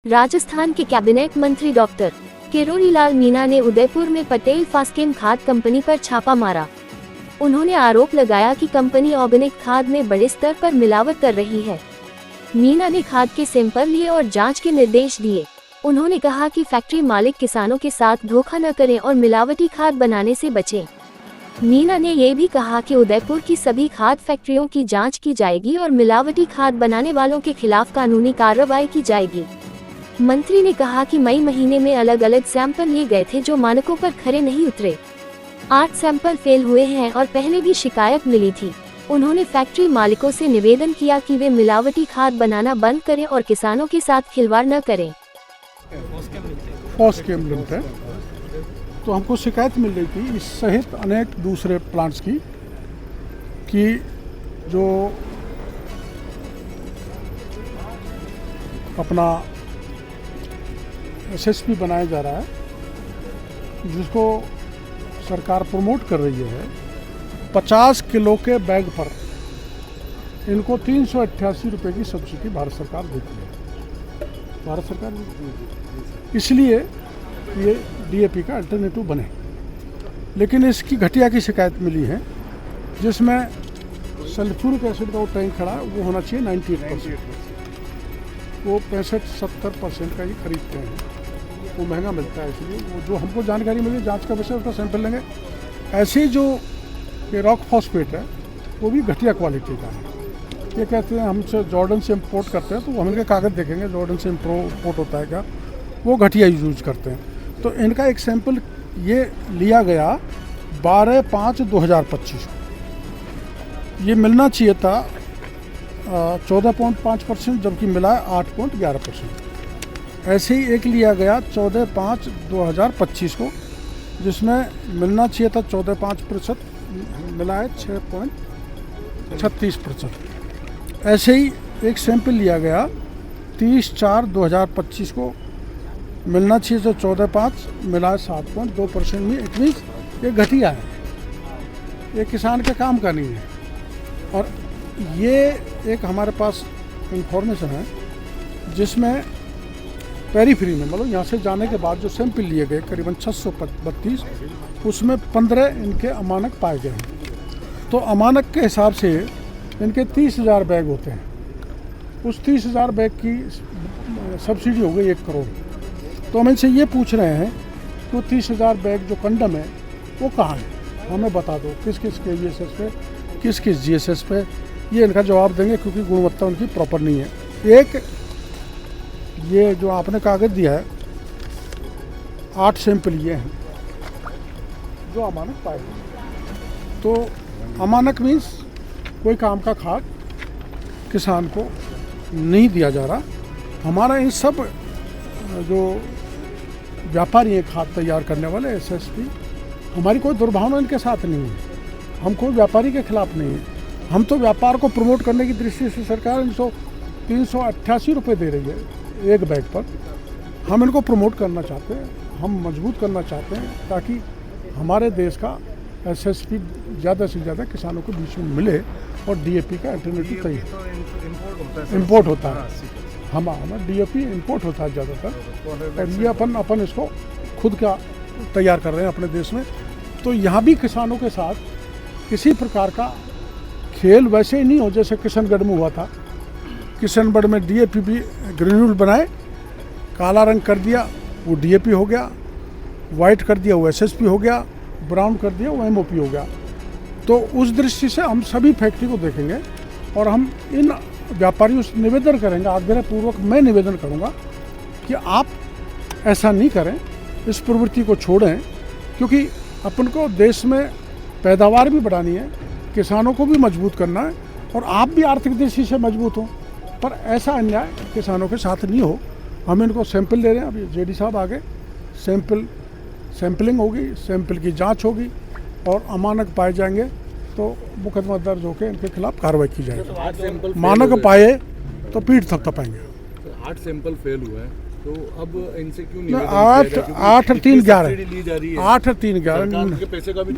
राजस्थान के कैबिनेट मंत्री डॉक्टर किरोड़ीलाल मीणा ने उदयपुर में पटेल फास्केम खाद कंपनी पर छापा मारा। उन्होंने आरोप लगाया कि कंपनी ऑर्गेनिक खाद में बड़े स्तर पर मिलावट कर रही है। मीणा ने खाद के सैंपल लिए और जांच के निर्देश दिए। उन्होंने कहा कि फैक्ट्री मालिक किसानों के साथ धोखा न करें और मिलावटी खाद बनाने से बचें। मीणा ने ये भी कहा कि उदयपुर की सभी खाद फैक्ट्रियों की जांच की जाएगी और मिलावटी खाद बनाने वालों के खिलाफ कानूनी कार्रवाई की जाएगी। मंत्री ने कहा कि मई महीने में अलग अलग सैंपल लिए गए थे जो मानकों पर खरे नहीं उतरे। 8 सैंपल फेल हुए हैं और पहले भी शिकायत मिली थी। उन्होंने फैक्ट्री मालिकों से निवेदन किया कि वे मिलावटी खाद बनाना बंद करें और किसानों के साथ खिलवाड़ न करें। फास्केम लिमिटेड, तो हमको शिकायत मिल रही थी इस सहित अनेक दूसरे प्लांट्स की कि जो अपना एसएसपी बनाया जा रहा है, जिसको सरकार प्रमोट कर रही है, 50 किलो के बैग पर इनको 388 रुपये की सब्सिडी भारत सरकार देती है। भारत सरकार इसलिए ये डीएपी का अल्टरनेटिव बने, लेकिन इसकी घटिया की शिकायत मिली है, जिसमें सल्फ्यूरिक एसिड का वो टैंक खड़ा है वो होना चाहिए 98%, वो 65-70% का ही खरीदते हैं, वो महंगा मिलता है। इसलिए वो जो हमको जानकारी मिली, जांच का विषय, उसका सैंपल लेंगे। ऐसे ही जो ये रॉक फॉस्फेट है वो भी घटिया क्वालिटी का है। ये कहते हैं हमसे जॉर्डन से इम्पोर्ट करते हैं, तो हम इनके कागज़ देखेंगे जॉर्डन से इम्पोर्ट होता है क्या, वो घटिया यूज करते हैं। तो इनका एक सैंपल ये लिया गया 12/5/2025 को। ये मिलना चाहिए था 14.5%, जबकि मिला 8.11%। ऐसे ही एक लिया गया 14/5/2025 को, जिसमें मिलना चाहिए था 14.5%, मिला है 6.36%। ऐसे ही एक सैंपल लिया गया 30/4/2025 को, मिलना चाहिए तो 14.5, मिला है 7.2% में। इट मीन्स ये घटिया है, ये किसान के काम का नहीं है। और ये एक हमारे पास इंफॉर्मेशन है जिसमें पेरीफ्री में, मतलब यहाँ से जाने के बाद जो सैंपल लिए गए करीबन 632, उसमें 15 इनके अमानक पाए गए हैं। तो अमानक के हिसाब से इनके 30,000 बैग होते हैं। उस 30,000 बैग की सब्सिडी हो गई 1 करोड़। तो हम इनसे ये पूछ रहे हैं कि 30,000 बैग जो कंडम है वो कहाँ है, हमें बता दो, किस किस KVSS पे, किस किस GSS पे। ये इनका जवाब देंगे, क्योंकि गुणवत्ता उनकी प्रॉपर नहीं है। एक ये जो आपने कागज़ दिया है, 8 सैंपल ये हैं जो अमानक पाए गए। तो अमानक मीन्स कोई काम का खाद किसान को नहीं दिया जा रहा। हमारा इन सब जो व्यापारी हैं खाद तैयार करने वाले, SSP, हमारी कोई दुर्भावना इनके साथ नहीं है। हम कोई व्यापारी के खिलाफ नहीं है। हम तो व्यापार को प्रमोट करने की दृष्टि से सरकार 388 रुपये दे रही है एक बैग पर। हम इनको प्रमोट करना चाहते हैं, हम मजबूत करना चाहते हैं, ताकि हमारे देश का SSP ज़्यादा से ज़्यादा किसानों को बीच में मिले और DAP का अल्टरनेटिव तैयार इम्पोर्ट होता है। हमारा DAP इम्पोर्ट होता है ज़्यादातर, और ये अपन इसको खुद का तैयार कर रहे हैं अपने देश में। तो यहाँ भी किसानों के साथ किसी प्रकार का खेल वैसे ही नहीं हो जैसे किशनगढ़ में हुआ था। किशनगढ़ में DAP भी ग्रेन्यूल बनाए, काला रंग कर दिया वो DAP हो गया, वाइट कर दिया वो SSP हो गया, ब्राउन कर दिया वो MOP हो गया। तो उस दृष्टि से हम सभी फैक्ट्री को देखेंगे और हम इन व्यापारियों से निवेदन करेंगे, आग्रहपूर्वक मैं निवेदन करूंगा कि आप ऐसा नहीं करें, इस प्रवृत्ति को छोड़ें, क्योंकि अपन को देश में पैदावार भी बढ़ानी है, किसानों को भी मजबूत करना है, और आप भी आर्थिक दृष्टि से मजबूत हों। पर ऐसा अन्याय किसानों के साथ नहीं हो। हम इनको सैंपल ले रहे हैं, अभी JD साहब आगे सैंपलिंग होगी, सैंपल की जांच होगी, और अमानक पाए जाएंगे तो मुकदमा दर्ज होकर इनके खिलाफ कार्रवाई की जाएगी। मानक पाए तो पीठ थपथपाएंगे। 8 सैंपल फेल हुए हैं, तो अब इनसे क्यों नहीं 8 और 3 11 8 और 3 11 पैसे का भी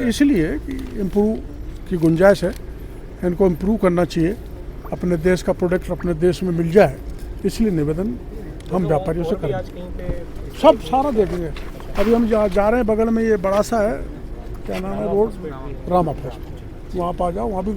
इसलिए कि इम्प्रूव की गुंजाइश है, इनको इम्प्रूव करना चाहिए, अपने देश का प्रोडक्ट अपने देश में मिल जाए, इसलिए निवेदन हम व्यापारियों से और भी आज करेंगे, कहीं पे सब सारा देखेंगे। अभी हम जा रहे हैं, बगल में ये बड़ा सा है, क्या नाम है रोड, रामा फेस्ट, वहाँ पर आ जाओ, वहाँ भी